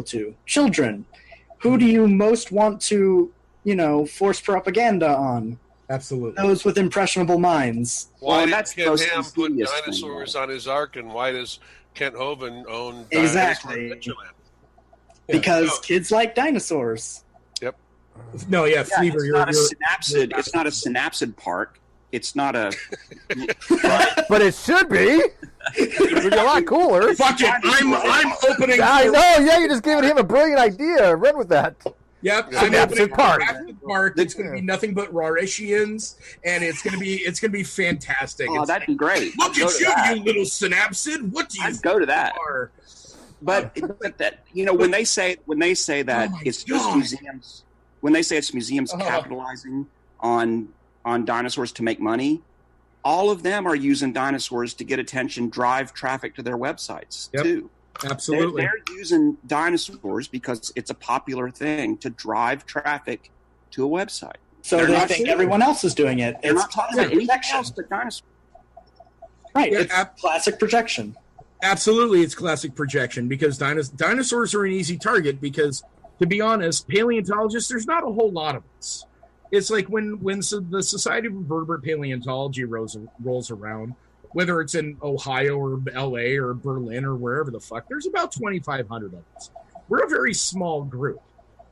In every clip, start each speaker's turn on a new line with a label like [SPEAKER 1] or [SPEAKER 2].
[SPEAKER 1] to? Children. Who do you most want to, force propaganda on?
[SPEAKER 2] Absolutely.
[SPEAKER 1] Those with impressionable minds.
[SPEAKER 3] Why did Ken Ham put dinosaurs on his ark, and why does Kent Hovind own
[SPEAKER 1] Exactly.
[SPEAKER 3] Dinosaur
[SPEAKER 1] Because kids like dinosaurs.
[SPEAKER 3] Yep.
[SPEAKER 2] No, yeah, Fleaver,
[SPEAKER 4] it's not a synapsid park. It's not a...
[SPEAKER 5] But it should be. It would be a lot cooler.
[SPEAKER 2] Fuck it, I'm opening...
[SPEAKER 5] I know, yeah, you're just giving him a brilliant idea. Run with that.
[SPEAKER 2] Yep, I'm opening park. It's going to be nothing but Rarishians, and it's going to be fantastic.
[SPEAKER 4] Oh, that'd be great.
[SPEAKER 2] Look at you little synapsid. What do you?
[SPEAKER 4] I'd go to that. But that when they say that it's just museums, when they say it's museums capitalizing on dinosaurs to make money, all of them are using dinosaurs to get attention, drive traffic to their websites too.
[SPEAKER 2] Absolutely.
[SPEAKER 4] They're using dinosaurs because it's a popular thing to drive traffic to a website.
[SPEAKER 1] So they think everyone else is doing it.
[SPEAKER 4] They're not talking about anything else but dinosaurs.
[SPEAKER 1] Right. Yeah, it's classic projection.
[SPEAKER 2] Absolutely, it's classic projection because dinosaurs are an easy target because, to be honest, paleontologists, there's not a whole lot of us. It's like when the Society of Invertebrate Paleontology rolls around, whether it's in Ohio or LA or Berlin or wherever the fuck, there's about 2,500 of us. We're a very small group.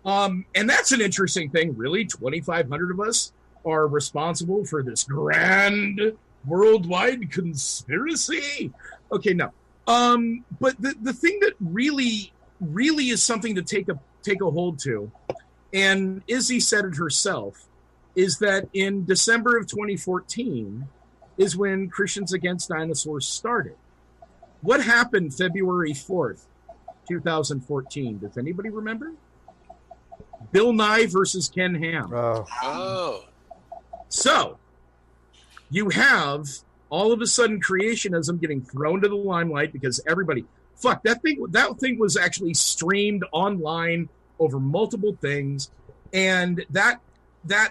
[SPEAKER 2] And that's an interesting thing, really. 2,500 of us are responsible for this grand worldwide conspiracy. Okay, no. But the thing that really, really is something to take a hold to, and Izzy said it herself, is that in December of 2014 is when Christians Against Dinosaurs started. What happened February 4th, 2014? Does anybody remember? Bill Nye versus Ken Ham.
[SPEAKER 3] Oh.
[SPEAKER 2] So, you have all of a sudden creationism getting thrown to the limelight because everybody... Fuck, that thing was actually streamed online over multiple things, and that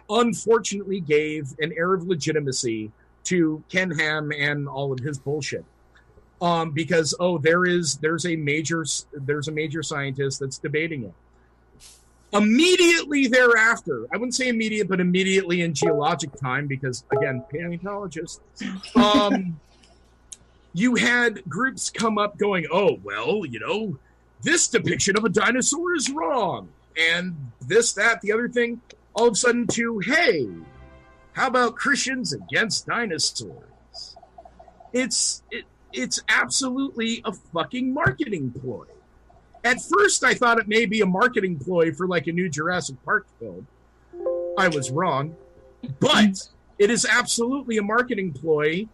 [SPEAKER 2] unfortunately gave an air of legitimacy to Ken Ham and all of his bullshit. Because there's a major scientist that's debating it. Immediately thereafter, I wouldn't say immediate, but immediately in geologic time, because again, paleontologists, you had groups come up going, oh, well, this depiction of a dinosaur is wrong. And this, that, the other thing, all of a sudden to, hey, how about Christians Against Dinosaurs? It's absolutely a fucking marketing ploy. At first, I thought it may be a marketing ploy for like a new Jurassic Park film. I was wrong. But it is absolutely a marketing ploy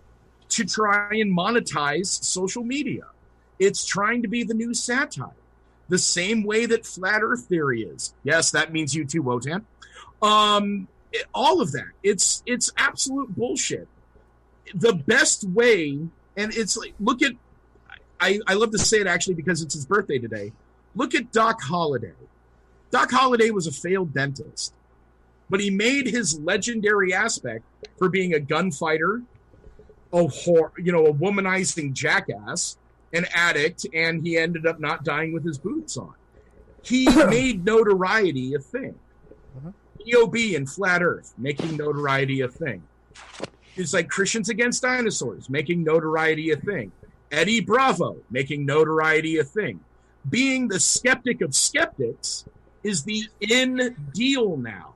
[SPEAKER 2] to try and monetize social media. It's trying to be the new satire. The same way that flat earth theory is. Yes, that means you too, Wotan. All of that. It's absolute bullshit. The best way, and it's like, look at, I love to say it actually because it's his birthday today. Look at Doc Holliday. Doc Holliday was a failed dentist, but he made his legendary aspect for being a gunfighter, a womanizing jackass, an addict, and he ended up not dying with his boots on. He made notoriety a thing. EOB and Flat Earth, making notoriety a thing. It's like Christians Against Dinosaurs, making notoriety a thing. Eddie Bravo, making notoriety a thing. Being the skeptic of skeptics is the in deal now.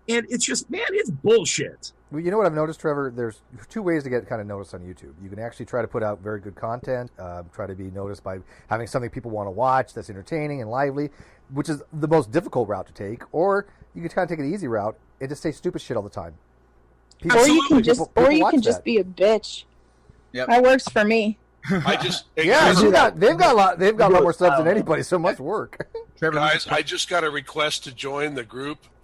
[SPEAKER 2] And it's just, man, it's bullshit.
[SPEAKER 5] Well, you know what I've noticed, Trevor? There's two ways to get kind of noticed on YouTube. You can actually try to put out very good content, try to be noticed by having something people want to watch that's entertaining and lively, which is the most difficult route to take. Or you can kind of take the easy route and just say stupid shit all the time.
[SPEAKER 6] Or you can just be a bitch.
[SPEAKER 7] Yep.
[SPEAKER 6] That works for me.
[SPEAKER 5] They've got a lot more subs than anybody. So much work.
[SPEAKER 3] Trevor, guys, I just got a request to join the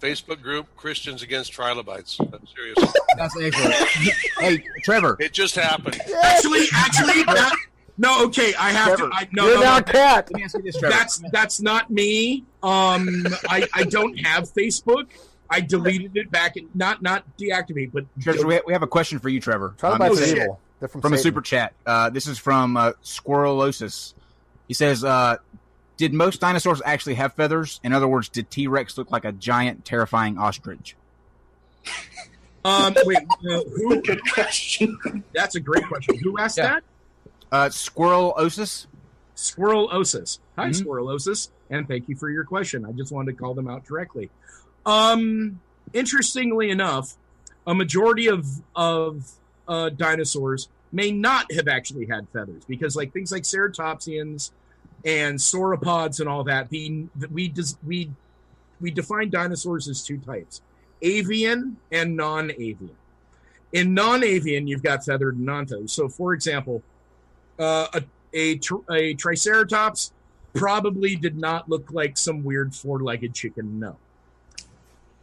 [SPEAKER 3] Facebook group Christians Against Trilobites. I'm serious.
[SPEAKER 7] That's excellent. Hey, Trevor.
[SPEAKER 3] It just happened.
[SPEAKER 2] Actually, no. Okay, I have
[SPEAKER 5] Trevor,
[SPEAKER 2] to.
[SPEAKER 5] You're now cat.
[SPEAKER 7] Let me ask you this, Trevor.
[SPEAKER 2] That's not me. I don't have Facebook. I deleted it back and not deactivate, but
[SPEAKER 7] Trevor, we have a question for you, Trevor.
[SPEAKER 5] Trilobites are evil. They're
[SPEAKER 7] from a super chat. This is from Squirrelosis. He says, Did most dinosaurs actually have feathers? In other words, did T-Rex look like a giant, terrifying ostrich?
[SPEAKER 2] Wait, who?
[SPEAKER 1] Good question.
[SPEAKER 2] That's a great question. Who asked that?
[SPEAKER 7] Squirrelosis?
[SPEAKER 2] Squirrelosis. Hi, Squirrelosis, and thank you for your question. I just wanted to call them out directly. Interestingly enough, a majority of dinosaurs may not have actually had feathers because, like things like ceratopsians and sauropods and all that, we define dinosaurs as two types: avian and non-avian. In non-avian, you've got feathered and non-feathered. So, for example, a triceratops probably did not look like some weird four-legged chicken. No.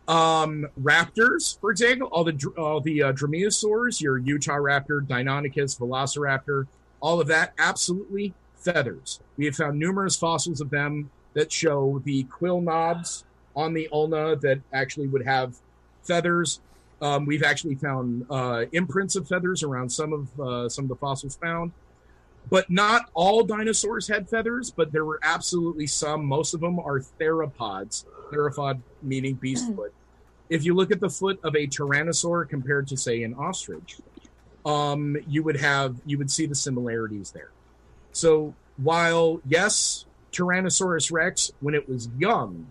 [SPEAKER 2] Raptors, for example, all the dromaeosaurs, your Utah raptor, Deinonychus, Velociraptor, all of that, absolutely feathers. We have found numerous fossils of them that show the quill knobs on the ulna that actually would have feathers. We've actually found imprints of feathers around some of the fossils found. But not all dinosaurs had feathers, but there were absolutely some. Most of them are theropods. Theropod meaning beast foot. If you look at the foot of a tyrannosaur compared to, say, an ostrich, you would see the similarities there. So while, yes, Tyrannosaurus Rex, when it was young,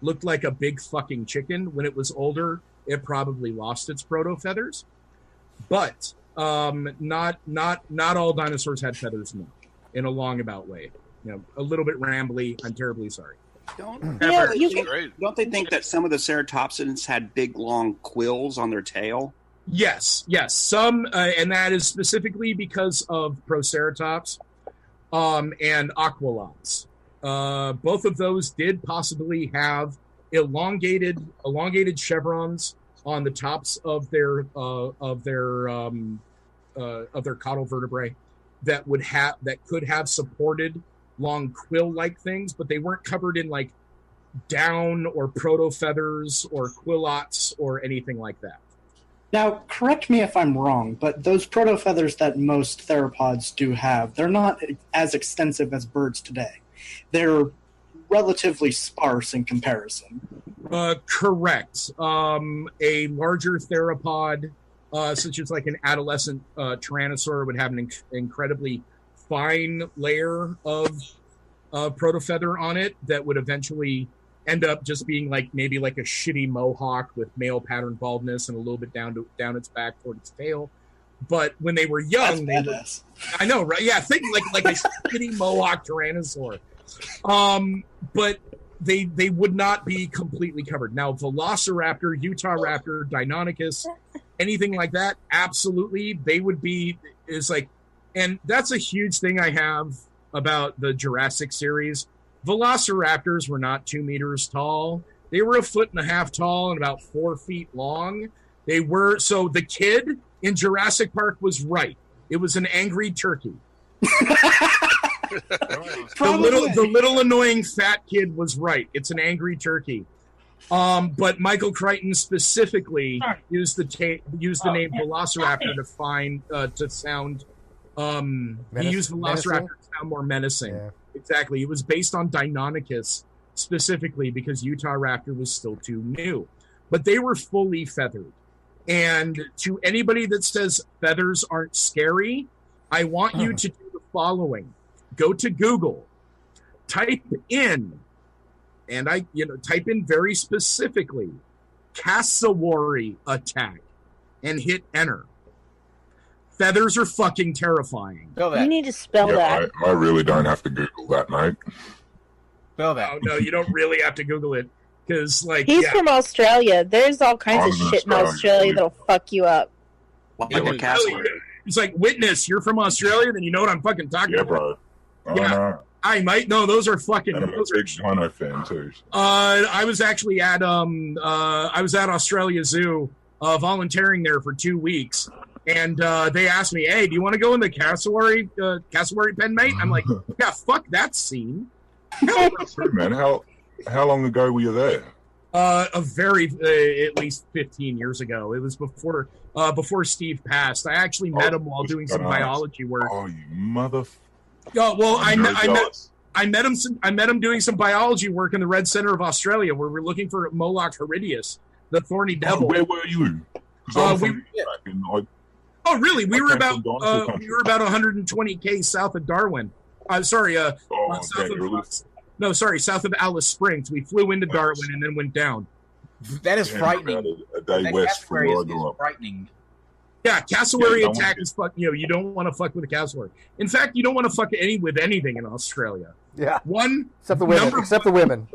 [SPEAKER 2] looked like a big fucking chicken, when it was older, it probably lost its proto-feathers. But not all dinosaurs had feathers, no, in a long about way. A little bit rambly. I'm terribly sorry.
[SPEAKER 4] Don't they think that some of the ceratopsians had big, long quills on their tail?
[SPEAKER 2] Yes. Some, and that is specifically because of Proceratops and Aqualots. Both of those did possibly have elongated chevrons on the tops of their caudal vertebrae that could have supported long quill-like things, but they weren't covered in like down or proto-feathers or quillots or anything like that.
[SPEAKER 1] Now, correct me if I'm wrong, but those proto-feathers that most theropods do have, they're not as extensive as birds today. They're relatively sparse in comparison.
[SPEAKER 2] Correct. A larger theropod, such as like an adolescent tyrannosaur, would have an incredibly fine layer of protofeather on it that would eventually end up just being like maybe like a shitty mohawk with male pattern baldness and a little bit down its back toward its tail. But when they were young, I know, right? Yeah, think like a shitty mohawk tyrannosaur. But they would not be completely covered. Now, Velociraptor, Utah raptor, Deinonychus, anything like that, absolutely, they would be. Is like. And that's a huge thing I have about the Jurassic series. Velociraptors were not 2 meters tall. They were 1.5 feet tall and about 4 feet long. So the kid in Jurassic Park was right. It was an angry turkey. The little annoying fat kid was right. It's an angry turkey. But Michael Crichton specifically used the name Velociraptor to sound. He used Velociraptor to sound more menacing. Yeah. Exactly. It was based on Deinonychus specifically because Utah Raptor was still too new. But they were fully feathered. And to anybody that says feathers aren't scary, I want you to do the following. Go to Google, type in very specifically cassowary attack and hit enter. Feathers are fucking terrifying.
[SPEAKER 6] You need to spell that.
[SPEAKER 8] I really don't have to Google that, mate.
[SPEAKER 7] Spell that.
[SPEAKER 2] Oh, no, you don't really have to Google it. Because,
[SPEAKER 6] he's from Australia. There's all kinds of shit in Australia that'll fuck you up.
[SPEAKER 2] It's like, witness, you're from Australia, then you know what I'm fucking talking about.
[SPEAKER 8] Bro.
[SPEAKER 2] Yeah, I might. No, those are fucking.
[SPEAKER 8] I'm a big Dino fan, too.
[SPEAKER 2] I was actually at Australia Zoo volunteering there for 2 weeks. And they asked me, "Hey, do you want to go in the cassowary pen, mate?" I'm like, "Yeah, fuck that scene."
[SPEAKER 8] Man, how long ago were you there?
[SPEAKER 2] At least 15 years ago. It was before Steve passed. I actually met him while doing some biology work.
[SPEAKER 8] Oh, you mother.
[SPEAKER 2] Oh well, I met I met him doing some biology work in the Red Center of Australia, where we're looking for Moloch Heridius, the thorny devil.
[SPEAKER 8] Where were you?
[SPEAKER 2] Oh, really? We were about 120 south of Darwin. South of Alice Springs. We flew into Darwin and then went down.
[SPEAKER 7] That is frightening.
[SPEAKER 8] A day west from where I grew up.
[SPEAKER 7] Frightening.
[SPEAKER 2] Yeah, cassowary attack is fuck. You don't want to fuck with a cassowary. In fact, you don't want to fuck with anything in Australia.
[SPEAKER 5] Yeah.
[SPEAKER 2] Except
[SPEAKER 5] the women. Except the women.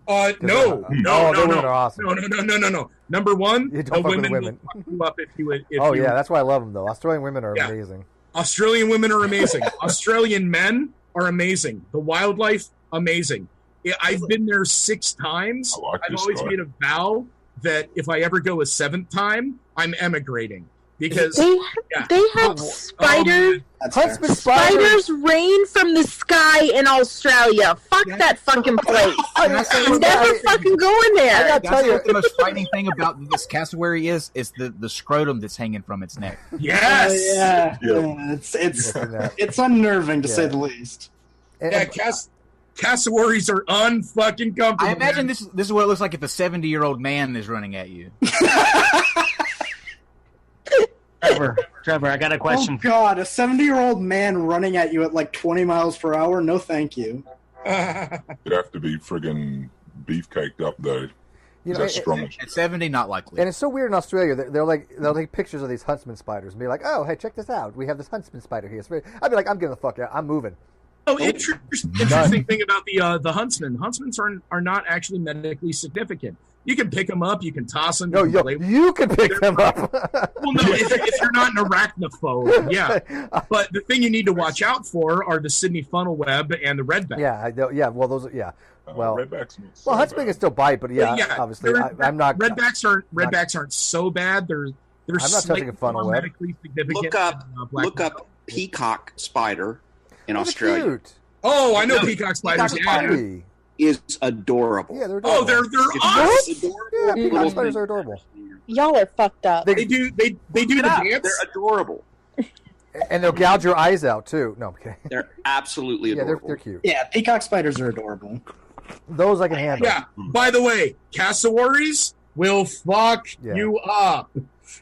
[SPEAKER 2] No.
[SPEAKER 5] Women are awesome.
[SPEAKER 2] No. Number one,
[SPEAKER 5] the women will
[SPEAKER 2] fuck you up if you.
[SPEAKER 5] That's why I love them though. Australian women are amazing.
[SPEAKER 2] Australian women are amazing. Australian men are amazing. The wildlife, amazing. I've been there 6 times. I've always made a vow that if I ever go a 7th time, I'm emigrating. Because
[SPEAKER 6] they have spiders. Spiders rain from the sky in Australia. Fuck that fucking place. I'm never fucking going there.
[SPEAKER 7] I gotta tell you, the most frightening thing about this cassowary is the scrotum that's hanging from its neck.
[SPEAKER 2] Yes.
[SPEAKER 1] It's unnerving to say the least.
[SPEAKER 2] Cassowaries are unfucking comfortable.
[SPEAKER 7] I imagine this is what it looks like if a 70-year-old man is running at you.
[SPEAKER 9] Trevor, I got a question.
[SPEAKER 1] Oh, God, a 70-year-old man running at you at like 20 miles per hour? No, thank you.
[SPEAKER 8] You'd have to be friggin' beefcaked up, though. That's strong.
[SPEAKER 7] At 70, not likely.
[SPEAKER 5] And it's so weird in Australia. They'll take pictures of these huntsman spiders and be like, "Oh, hey, check this out. We have this huntsman spider here." I'd be like, "I'm getting the fuck out. I'm moving."
[SPEAKER 2] Oh, interesting thing about the huntsman. Huntsmen are not actually medically significant. You can pick them up. You can toss them.
[SPEAKER 5] You can pick them up.
[SPEAKER 2] Well, no, if you're not an arachnophobe, yeah. But the thing you need to watch out for are the Sydney funnel web and the redback.
[SPEAKER 5] Well, those are, well,
[SPEAKER 8] redbacks.
[SPEAKER 5] Huntsman can still bite, but obviously, I'm not.
[SPEAKER 2] Redbacks aren't so bad. They're
[SPEAKER 5] I'm not touching a funnel web.
[SPEAKER 2] Medically significant.
[SPEAKER 4] Look up peacock spider in Australia.
[SPEAKER 5] Cute.
[SPEAKER 2] Oh, I know peacock spiders.
[SPEAKER 4] Is adorable.
[SPEAKER 5] Yeah, they're adorable.
[SPEAKER 2] Oh, they're
[SPEAKER 4] awesome.
[SPEAKER 5] Yeah, peacock spiders are adorable.
[SPEAKER 6] Y'all are fucked up.
[SPEAKER 2] They do the dance.
[SPEAKER 4] They're adorable.
[SPEAKER 5] And they'll gouge your eyes out too. No, I'm kidding.
[SPEAKER 4] They're absolutely adorable.
[SPEAKER 5] They're cute.
[SPEAKER 1] Yeah, peacock spiders are adorable.
[SPEAKER 5] Those I can handle.
[SPEAKER 2] Yeah. By the way, cassowaries will fuck you up.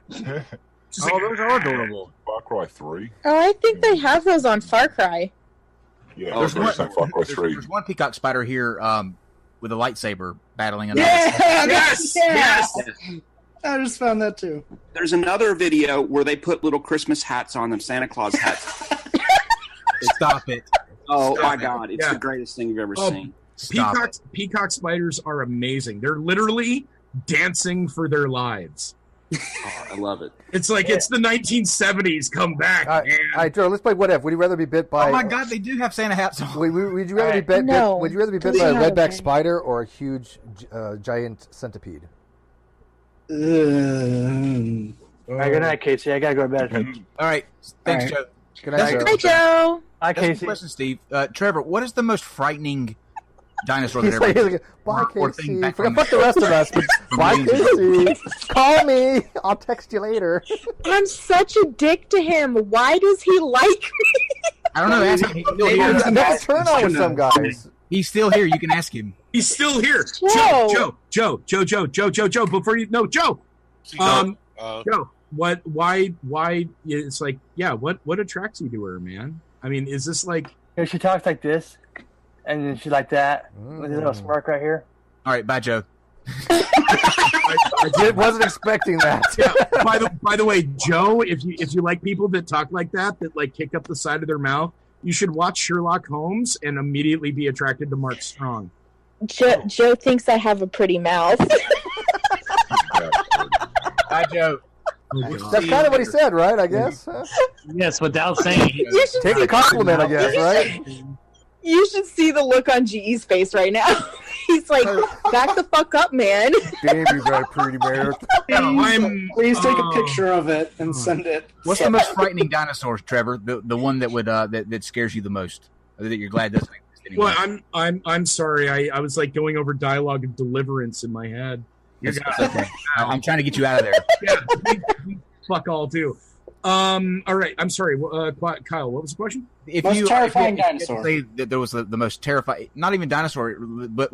[SPEAKER 7] Those are adorable.
[SPEAKER 8] Far Cry 3.
[SPEAKER 6] Oh, I think they have those on Far Cry.
[SPEAKER 8] Yeah, Far Cry 3.
[SPEAKER 7] There's one peacock spider here with a lightsaber battling another.
[SPEAKER 2] Yes.
[SPEAKER 1] I just found that too.
[SPEAKER 4] There's another video where they put little Christmas hats on them, Santa Claus hats.
[SPEAKER 7] Stop it.
[SPEAKER 4] Oh, my God. It's the greatest thing you've ever seen.
[SPEAKER 2] Peacock spiders are amazing. They're literally dancing for their lives.
[SPEAKER 4] Oh, I love it.
[SPEAKER 2] It's like it's the 1970s come back, man.
[SPEAKER 5] All right, Joe, let's play what if. Would you rather be bit by...
[SPEAKER 7] Oh, my God, they do have Santa hats on.
[SPEAKER 5] Would you rather be bit by a redback spider or a huge giant centipede?
[SPEAKER 9] All right, good night, Casey. I got to go to bed.
[SPEAKER 7] All right. Thanks, Joe.
[SPEAKER 5] Good night,
[SPEAKER 6] Hi, Joe.
[SPEAKER 9] Hi, Casey.
[SPEAKER 7] Question, Steve. Trevor, what is the most frightening dinosaur that
[SPEAKER 5] He's
[SPEAKER 7] ever...
[SPEAKER 5] like, bye, Casey. Fuck the rest of us. Bye, Casey. Call me. I'll text you later.
[SPEAKER 6] I'm such a dick to him. Why does he like me?
[SPEAKER 7] I don't know. Ask him.
[SPEAKER 5] That's a turn on with some guys.
[SPEAKER 7] He's still here. You can ask him.
[SPEAKER 2] He's still here.
[SPEAKER 6] Joe.
[SPEAKER 2] Joe. Before you know, Joe. Joe. Why? It's like, what attracts you to her, man? I mean, is this like?
[SPEAKER 9] Yeah, she talks like this, and then she's like that with a little smirk right here.
[SPEAKER 7] All right, bye, Joe.
[SPEAKER 5] I wasn't expecting that.
[SPEAKER 2] Yeah. By the way, Joe, if you like people that talk like that like kick up the side of their mouth, you should watch Sherlock Holmes and immediately be attracted to Mark Strong.
[SPEAKER 6] Joe thinks I have a pretty mouth.
[SPEAKER 7] Bye, Joe.
[SPEAKER 5] That's kind of what he said, right? I guess.
[SPEAKER 9] Yes, without saying.
[SPEAKER 5] Take the compliment, I guess, right?
[SPEAKER 6] You should see the look on GE's face right now. He's like, back the fuck up, man.
[SPEAKER 5] Damn, you got a pretty man.
[SPEAKER 1] Please take a picture of it and send it.
[SPEAKER 7] What's the most frightening dinosaur, Trevor? The one that would that scares you the most, or that you're glad doesn't exist anymore?
[SPEAKER 2] Well, I'm sorry. I was like going over dialogue of Deliverance in my head.
[SPEAKER 7] Okay. I'm trying to get you out of there.
[SPEAKER 2] Yeah, fuck all too. All right. I'm sorry, Kyle. What was the question?
[SPEAKER 1] Most terrifying dinosaur.
[SPEAKER 7] Say that there was the most terrifying, not even dinosaur, but